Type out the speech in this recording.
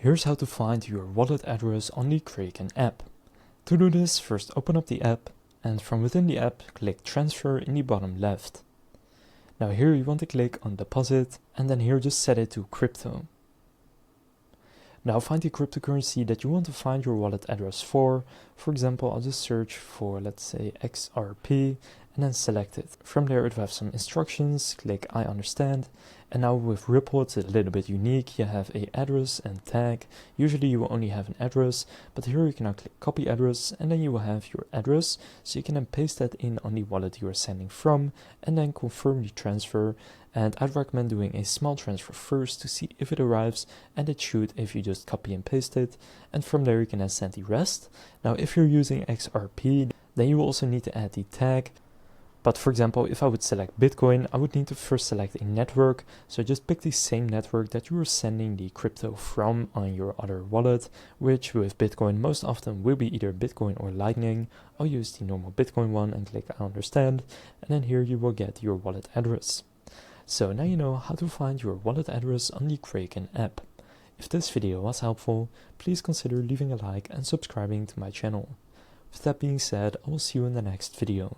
Here's how to find your wallet address on the Kraken app. To do this, first open up the app, and from within the app, click Transfer in the bottom left. Now here you want to click on Deposit, and then here just set it to crypto. Now find the cryptocurrency that you want to find your wallet address for. For example, I'll just search for, let's say, XRP, and then select it. From there it will have some instructions, click I understand, and now with Ripple it's a little bit unique. You have a address and tag. Usually you will only have an address, but here you can now click copy address, and then you will have your address, so you can then paste that in on the wallet you are sending from, and then confirm the transfer. And I'd recommend doing a small transfer first to see if it arrives, and it should if you just copy and paste it, and from there you can then send the rest. Now if you're using XRP, then you will also need to add the tag. But for example, if I would select Bitcoin, I would need to first select a network. So just pick the same network that you are sending the crypto from on your other wallet, which with Bitcoin most often will be either Bitcoin or Lightning. I'll use the normal Bitcoin one and click I understand, and then here you will get your wallet address. So now you know how to find your wallet address on the Kraken app. If this video was helpful, please consider leaving a like and subscribing to my channel. With that being said, I will see you in the next video.